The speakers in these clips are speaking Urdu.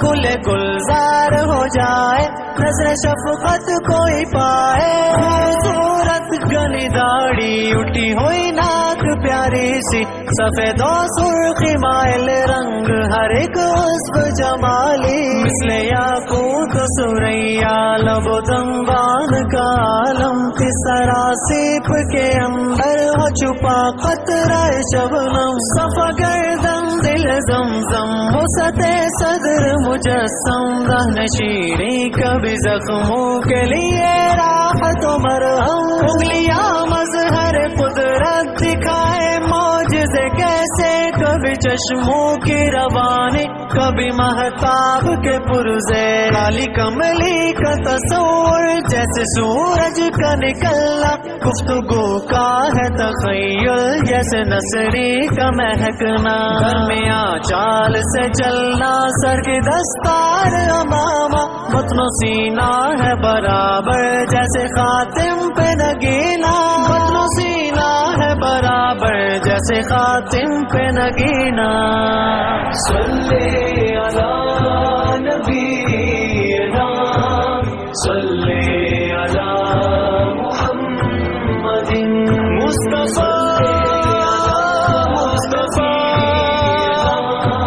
گل گلزار ہو جائے، نظر شفقت کوئی پائے، خوبصورت گنی داڑھی اٹھی ہوئی ناک پیاری سی، سفید و سرخی مائل رنگ ہر ایک عصب جمالی، مثل یاقوت سریا لب و دندان کا عالم، اس طرح سیپ کے اندر ہو چھپا قطرہ شبنم، صفا گردن دل زمزم وسط صدر مجسم، دہن شیریں کبھی زخموں کے لیے راحت و مرہم، انگلیاں مظہر قدرت دکھائے معجزے کیسے، کبھی چشموں کی روانی کبھی مہتاب کے پرزے، کالی کملی کا تصور جیسے سورج کا نکلنا، گفتگو کا ہے تخیل جیسے نصری کا مہکنا، درمیان چال سے چلنا، سر کی دستار امامہ، متن و سینہ ہے برابر جیسے خاتم پہ نگینا، متن و سینہ ہے برابر جیسے خاتم پہ نگینا، صلی علی نبینا صلی علی محمد مصطفیٰ مصطفیٰ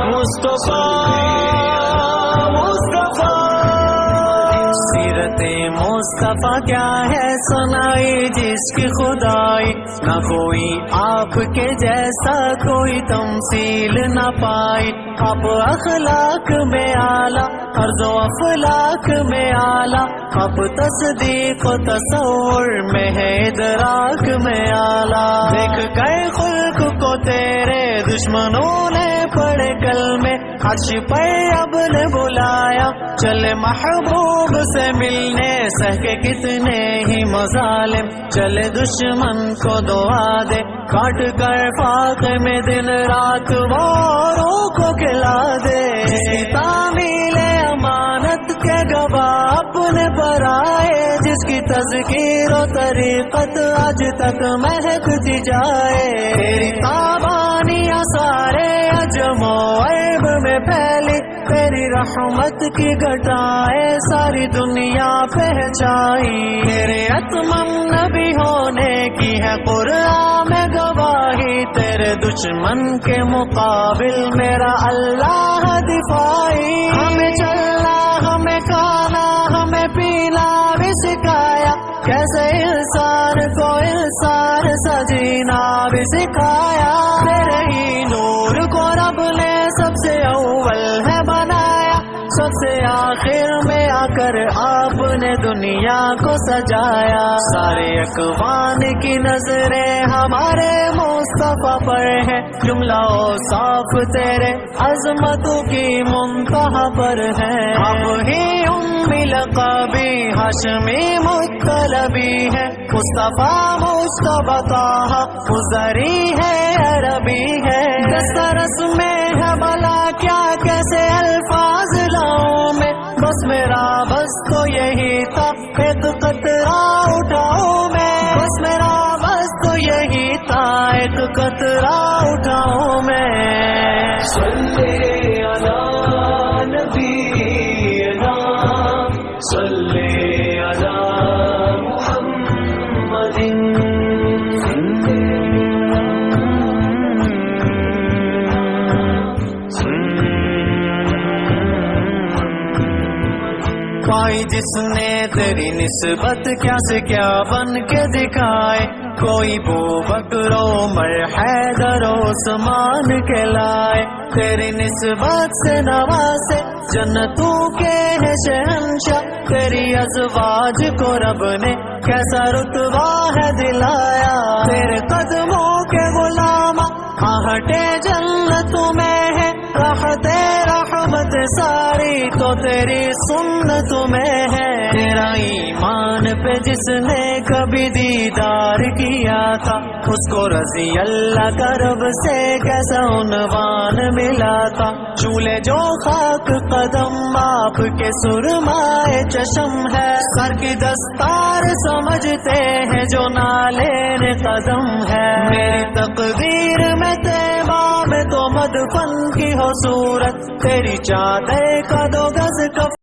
مصطفیٰ مصطفیٰ، سیرت مصطفیٰ کیا ہے سنائی جس کی خدائی، نہ کوئی آپ کے جیسا کوئی تمثیل نہ پائی، آپ اخلاق میں اعلیٰ، عرض و افلاق میں اعلیٰ، آپ تصدیق و تصور میں ہے ادراک میں اعلیٰ، دیکھ کر خلق کو تیرے دشمنوں نے پڑے کلمے، عرش پر اب نے بلایا، چلے محبوب سے ملنے، سہ کے کتنے ہی مظالم، چلے دشمن کو دعا دے، کاٹ کر فاقے میں دن رات واروں کو کھلا دے، جس کی تعمیل امانت کے گواہ اپنے برائے، جس کی تذکیر و طریقت آج تک مہکتی جائے، تیری تابانیاں سارے عجم و عرب میں پھیلی، تیری رحمت کی گھٹائیں ساری دنیا پہنچائی، تیرے اتمم نبی ہونے کی ہے قرآن میں گواہی، تیرے دشمن کے مقابل میرا اللہ دفاعی، ہمیں چلنا ہمیں کھانا ہمیں پینا بھی سکھایا، کیسے انسان کو انسان سا جینا بھی سکھایا، تیرے ہی نور کو رب نے سب سے اول ہے بنایا، سب سے آخر میں آ کر آپ نے دنیا کو سجایا، سارے اکوان کی نظریں ہمارے مصطفیٰ پر ہے، جملہ اوصاف تیرے عظمتوں کی منتہا پر ہے، آپ ہی امی لقبی ہاشمی مطلبی ہے، مصطفیٰ مصطفیٰ طٰہٰ مزری ہے عربی ہے، دسترس میں ہے بلا کیا کیسے الفاظ لاؤں میں، بس میرا بس تو یہی تھا ایک قطرہ اٹھاؤں میں، بس میرا بس تو یہی تھا ایک قطرہ اٹھاؤں میں، صلی علی نبینا صلی علی محمد، پائی جس نے تیری نسبت کیا سے کیا بن کے دکھائے، کوئی بو بکر عمر حیدر عثمان کے لائے، تیری نسبت سے نوازے جنتوں کے ہے شہنشاہ، تیری ازواج کو رب نے کیسا رتبہ ہے دلایا، تیرے قدموں کے غلام آہٹے جنتوں میں ہے، راحت رحمت ساری تو تیری سنت میں ہے، تیرا ایمان پہ جس نے کبھی دیدار کیا تھا، اس کو رضی اللہ کا رب سے کیسا عنوان ملا تھا، چولے جو خاک قدم آپ کے سرمائے چشم ہے، سر کی دستار سمجھتے ہیں جو نالے قدم ہے، میری تقدیر میں تیمہ میں تو مدفن کی ہو صورت، تیری چادر کا 2 گز کف